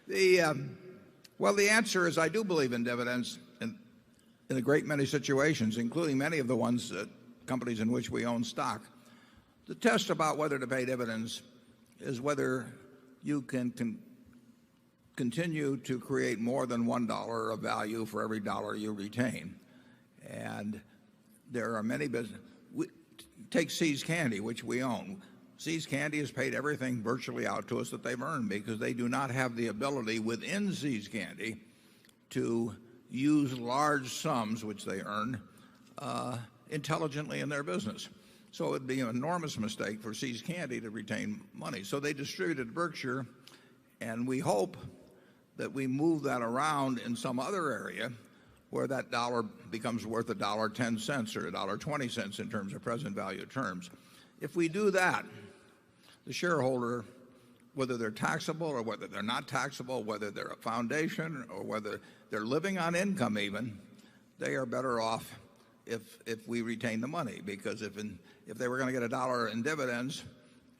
Well, the answer is I do believe in dividends in a great many situations, including many of the ones companies in which we own stock. The test about whether to pay dividends is whether you can continue to create more than $1 of value for every dollar you retain. And there are many businesses. Take See's Candy, which we own. See's Candy has paid everything virtually out to us that they've earned because they do not have the ability within See's Candy to use large sums, which they earn, intelligently in their business. So it would be an enormous mistake for See's Candy to retain money. So they distributed Berkshire, and we hope that we move that around in some other area where that dollar becomes worth $1.10 or $1.20 in terms of present value terms. If we do that, the shareholder, whether they're taxable or whether they're not taxable, whether they're a foundation or whether they're living on income even, they are better off if we retain the money. Because if they were going to get $1 in dividends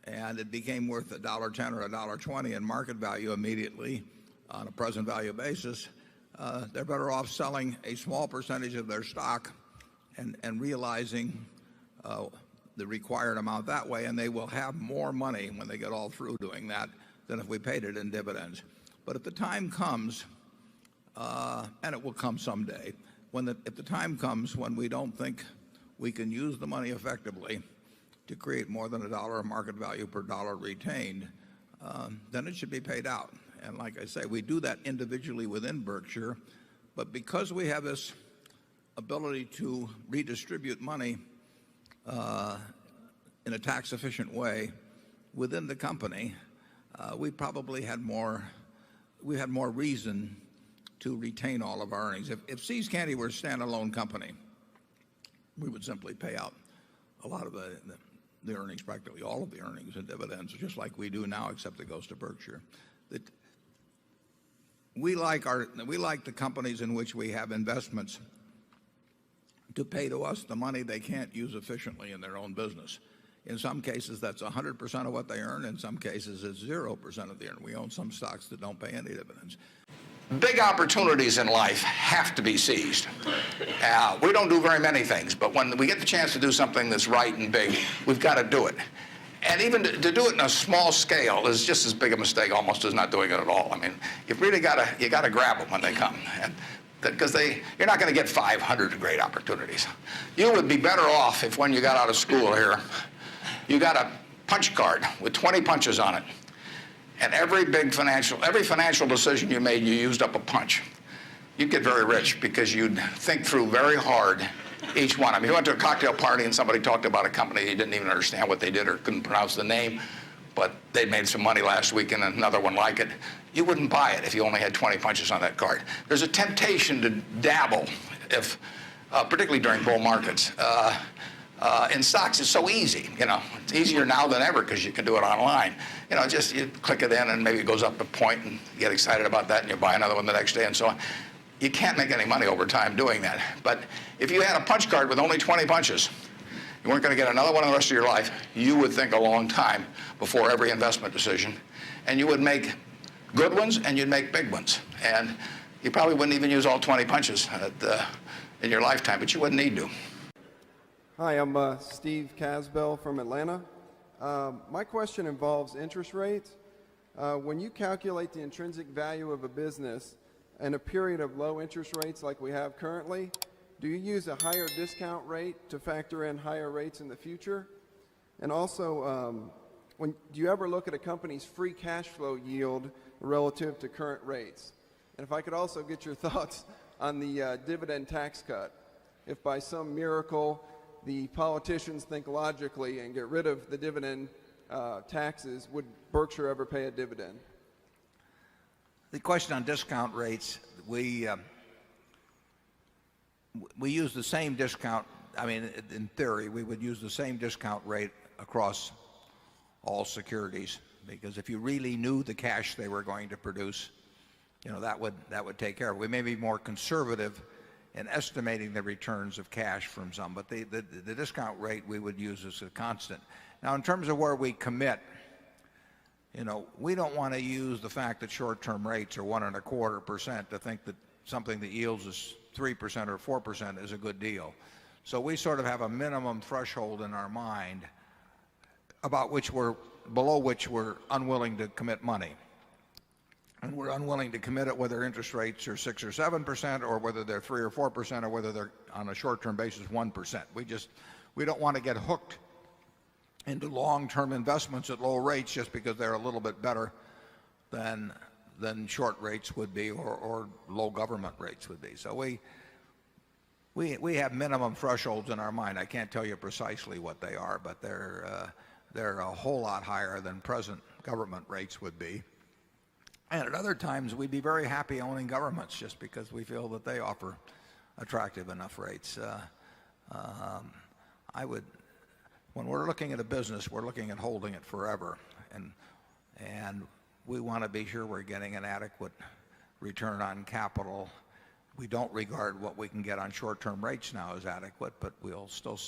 and it became worth $1.10 or $1.20 in market value immediately on a present value basis, they're better off selling a small percentage of their stock and realizing the required amount that way, and they will have more money when they get all through doing that than if we paid it in dividends. But if the time comes, and it will come someday, if the time comes when we don't think we can use the money effectively to create more than $1 of market value per dollar retained, then it should be paid out. And like I say, we do that individually within Berkshire, but because we have this ability to redistribute money in a tax-efficient way within the company, we probably had more reason to retain all of our earnings. If See's Candy were a standalone company, we would simply pay out a lot of the earnings, practically all of the earnings and dividends, just like we do now, except it goes to Berkshire. We like the companies in which we have investments to pay to us the money they can't use efficiently in their own business. In some cases, that's 100% of what they earn. In some cases, it's 0% of the earn. We own some stocks that don't pay any dividends. Big opportunities in life have to be seized. We don't do very many things, but when we get the chance to do something that's right and big, we've got to do it. And even to do it in a small scale is just as big a mistake almost as not doing it at all. I mean, you've really got to grab them when they come. And because you're not going to get 500 great opportunities. You would be better off if when you got out of school here, you got a punch card with 20 punches on it. And every financial decision you made, you used up a punch. You'd get very rich because you'd think through very hard each one. I mean, you went to a cocktail party and somebody talked about a company you didn't even understand what they did or couldn't pronounce the name, but they made some money last week and another one like it. You wouldn't buy it if you only had 20 punches on that card. There's a temptation to dabble, particularly during bull markets. In stocks, it's so easy. It's easier now than ever because you can do it online. Just you click it in and maybe it goes up a point and you get excited about that and you buy another one the next day and so on. You can't make any money over time doing that. But if you had a punch card with only 20 punches, you weren't going to get another one in the rest of your life, you would think a long time before every investment decision. And you would make good ones and you'd make big ones. And you probably wouldn't even use all 20 punches in your lifetime, but you wouldn't need to. Hi, I'm Steve Casbell from Atlanta. My question involves interest rates. When you calculate the intrinsic value of a business in a period of low interest rates like we have currently, do you use a higher discount rate to factor in higher rates in the future? And also, do you ever look at a company's free cash flow yield relative to current rates? And if I could also get your thoughts on the dividend tax cut. If by some miracle the politicians think logically and get rid of the dividend taxes, would Berkshire ever pay a dividend? The question on discount rates, we use the same discount. I mean, in theory, we would use the same discount rate across all securities, because if you really knew the cash they were going to produce, that would take care of it. We may be more conservative in estimating the returns of cash from some, but the discount rate we would use as a constant. Now, in terms of where we commit, we don't want to use the fact that short-term rates are 1.25% to think that something that yields us 3% or 4% is a good deal. So we sort of have a minimum threshold in our mind below which we're unwilling to commit money. And we're unwilling to commit it whether interest rates are 6 or 7%, or whether they're 3 or 4%, or whether they're on a short-term basis 1%. We don't want to get hooked into long-term investments at low rates just because they're a little bit better than short rates would be, or low government rates would be. So we have minimum thresholds in our mind. I can't tell you precisely what they are, but they're a whole lot higher than present government rates would be. And at other times, we'd be very happy owning governments just because we feel that they offer attractive enough rates. When we're looking at a business, we're looking at holding it forever, and we want to be sure we're getting an adequate return on capital. We don't regard what we can get on short-term rates now as adequate, but we'll still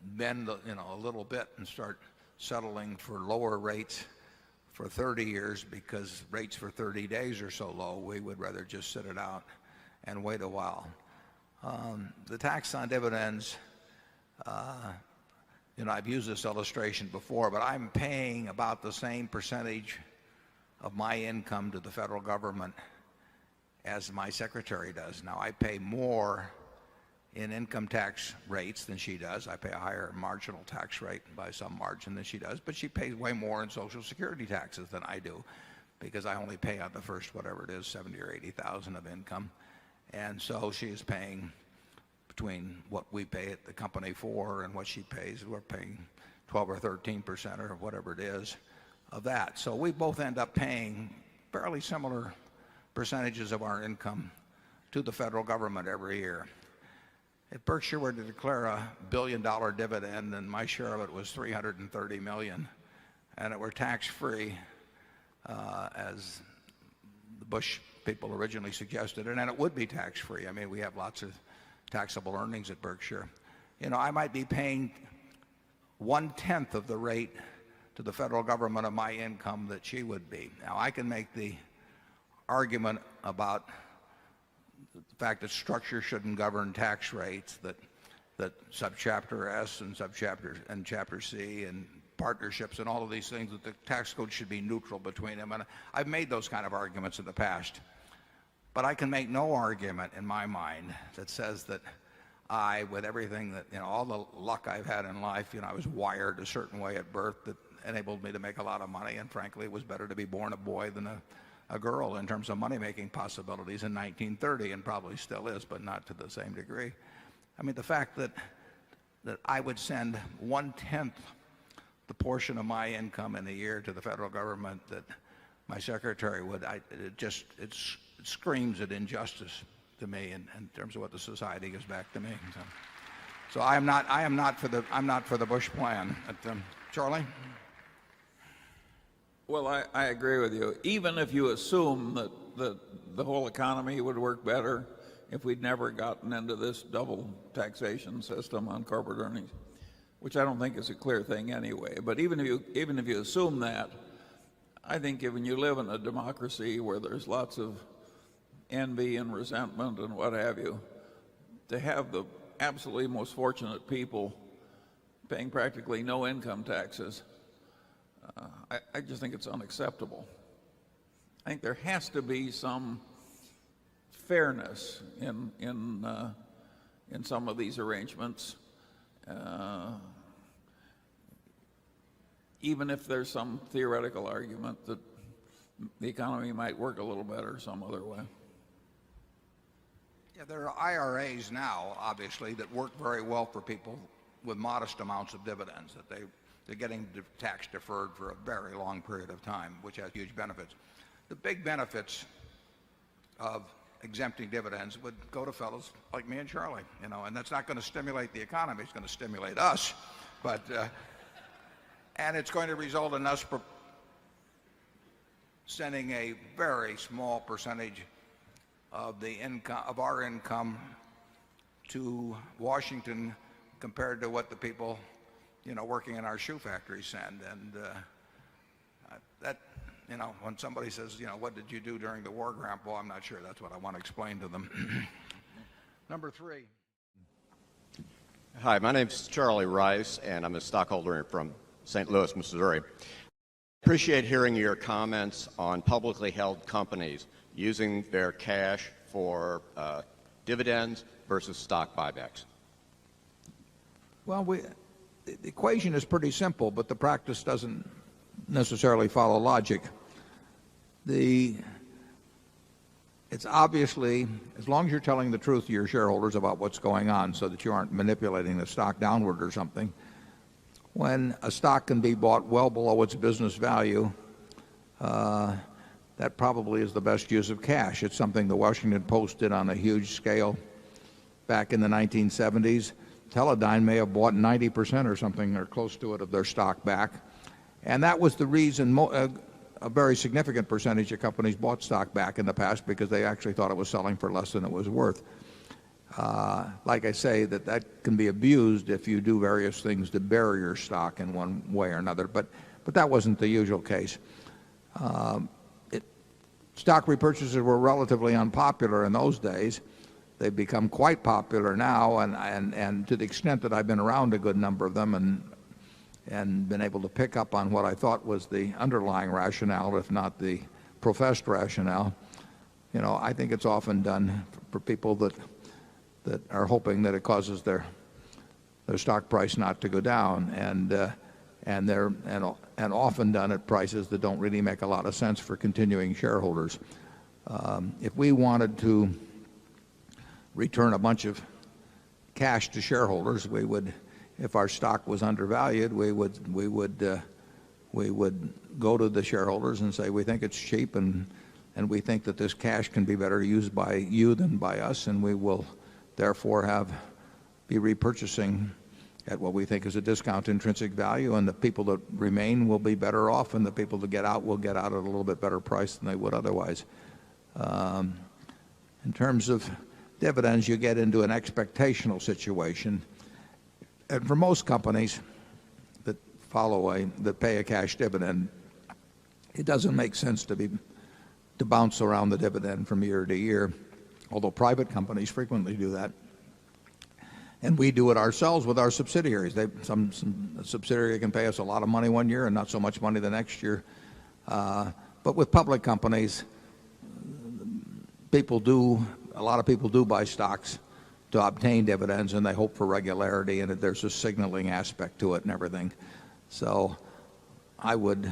bend a little bit and start settling for lower rates for 30 years because rates for 30 days are so low. We would rather just sit it out and wait a while. The tax on dividends, I've used this illustration before, but I'm paying about the same percentage of my income to the federal government as my secretary does. Now, I pay more in income tax rates than she does. I pay a higher marginal tax rate by some margin than she does, but she pays way more in Social Security taxes than I do because I only pay out the first, whatever it is, 70 or 80,000 of income. And so she is paying between what we pay at the company for and what she pays. We're paying 12 or 13% or whatever it is of that. So we both end up paying fairly similar percentages of our income to the federal government every year. If Berkshire were to declare a $1 billion dividend and my share of it was $330 million, and it were tax-free, as the Bush people originally suggested, and it would be tax-free. I mean, we have lots of taxable earnings at Berkshire. I might be paying 1/10 of the rate to the federal government of my income that she would be. Now, I can make the argument about the fact that structure shouldn't govern tax rates, that subchapter S and chapter C and partnerships and all of these things, that the tax code should be neutral between them. And I've made those kind of arguments in the past. But I can make no argument in my mind that says that with everything that, all the luck I've had in life, I was wired a certain way at birth that enabled me to make a lot of money. And frankly, it was better to be born a boy than a girl in terms of money-making possibilities in 1930, and probably still is, but not to the same degree. I mean, the fact that I would send 1/10 the portion of my income in a year to the federal government that my secretary would, it screams at injustice to me in terms of what the society gives back to me. So I am not for the Bush plan. Charlie? Well, I agree with you. Even if you assume that the whole economy would work better if we'd never gotten into this double taxation system on corporate earnings, which I don't think is a clear thing anyway. But even if you assume that, I think when you live in a democracy where there's lots of envy and resentment and what have you, to have the absolutely most fortunate people paying practically no income taxes, I just think it's unacceptable. I think there has to be some fairness in some of these arrangements, even if there's some theoretical argument that the economy might work a little better some other way. Yeah, there are IRAs now, obviously, that work very well for people with modest amounts of dividends, that they're getting tax deferred for a very long period of time, which has huge benefits. The big benefits of exempting dividends would go to fellows like me and Charlie, and that's not going to stimulate the economy. It's going to stimulate us, and it's going to result in us sending a very small percentage of our income to Washington compared to what the people working in our shoe factory send. And that, when somebody says, what did you do during the war, Grandpa? I'm not sure that's what I want to explain to them. Number 3. Hi, my name's Charlie Rice, and I'm a stockholder from St. Louis, Missouri. Appreciate hearing your comments on publicly held companies using their cash for dividends versus stock buybacks. Well, the equation is pretty simple, but the practice doesn't necessarily follow logic. It's obviously, as long as you're telling the truth to your shareholders about what's going on so that you aren't manipulating the stock downward or something, when a stock can be bought well below its business value, that probably is the best use of cash. It's something the Washington Post did on a huge scale back in the 1970s. Teledyne may have bought 90% or something or close to it of their stock back. And that was the reason a very significant percentage of companies bought stock back in the past, because they actually thought it was selling for less than it was worth. Like I say, that can be abused if you do various things to bury your stock in one way or another. But that wasn't the usual case. Stock repurchases were relatively unpopular in those days. They've become quite popular now, and to the extent that I've been around a good number of them and been able to pick up on what I thought was the underlying rationale, if not the professed rationale, I think it's often done for people that are hoping that it causes their stock price not to go down, and often done at prices that don't really make a lot of sense for continuing shareholders. If we wanted to return a bunch of cash to shareholders, we would, if our stock was undervalued, we would go to the shareholders and say, we think it's cheap, and we think that this cash can be better used by you than by us, and we will therefore be repurchasing at what we think is a discount intrinsic value, and the people that remain will be better off, and the people that get out will get out at a little bit better price than they would otherwise. In terms of dividends, you get into an expectational situation. And for most companies that pay a cash dividend, it doesn't make sense to bounce around the dividend from year to year, although private companies frequently do that. And we do it ourselves with our subsidiaries. Some subsidiary can pay us a lot of money one year and not so much money the next year. But with public companies, a lot of people do buy stocks to obtain dividends, and they hope for regularity, and there's a signaling aspect to it and everything. So I would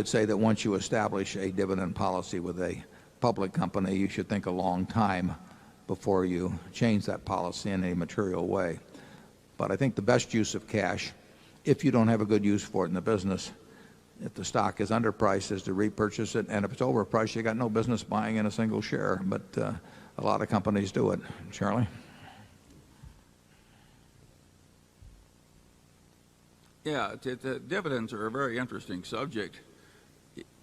say that once you establish a dividend policy with a public company, you should think a long time before you change that policy in a material way. But I think the best use of cash, if you don't have a good use for it in the business, if the stock is underpriced, is to repurchase it, and if it's overpriced, you got no business buying in a single share. But a lot of companies do it. Charlie? Yeah, dividends are a very interesting subject.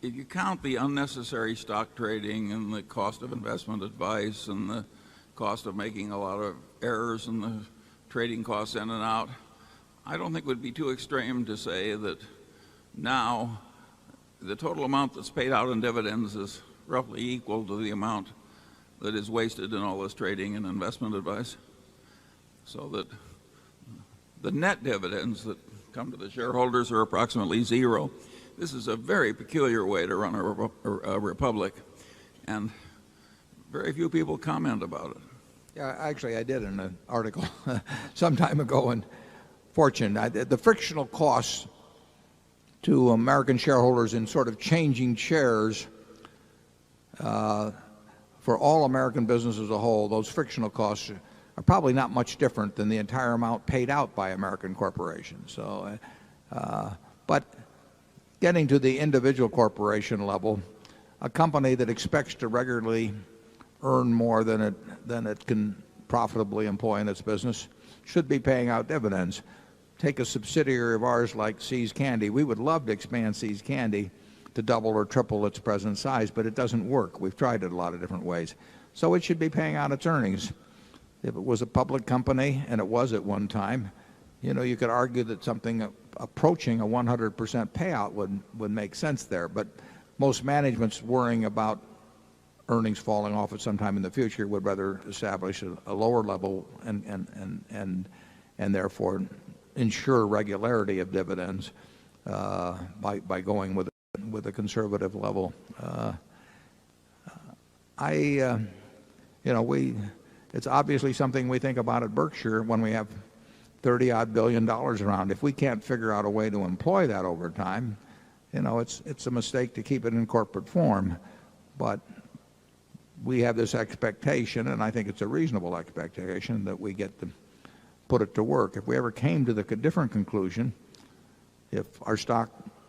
If you count the unnecessary stock trading and the cost of investment advice and the cost of making a lot of errors and the trading costs in and out, I don't think it would be too extreme to say that now the total amount that's paid out in dividends is roughly equal to the amount that is wasted in all this trading and investment advice. So that the net dividends that come to the shareholders are approximately zero. This is a very peculiar way to run a republic, and very few people comment about it. Yeah, actually, I did in an article some time ago in Fortune. The frictional costs to American shareholders in sort of changing shares for all American business as a whole, those frictional costs are probably not much different than the entire amount paid out by American corporations. So, but getting to the individual corporation level, a company that expects to regularly earn more than it can profitably employ in its business should be paying out dividends. Take a subsidiary of ours like See's Candy. We would love to expand See's Candy to double or triple its present size, but it doesn't work. We've tried it a lot of different ways. So it should be paying out its earnings. If it was a public company, and it was at one time, you could argue that something approaching a 100% payout would make sense there. But most managements worrying about earnings falling off at some time in the future would rather establish a lower level and therefore ensure regularity of dividends by going with a conservative level. It's obviously something we think about at Berkshire when we have $30-odd billion around. If we can't figure out a way to employ that over time, it's a mistake to keep it in corporate form. But we have this expectation, and I think it's a reasonable expectation, that we get to put it to work. If we ever came to the different conclusion, if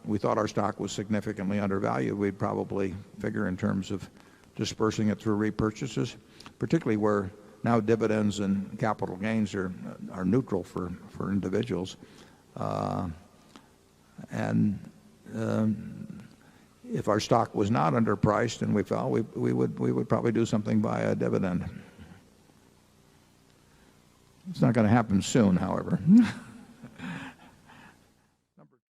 we thought our stock was significantly undervalued, we'd probably figure in terms of dispersing it through repurchases, particularly where now dividends and capital gains are neutral for individuals. If our stock was not underpriced and we fell, we would probably do something via a dividend. It's not going to happen soon, however.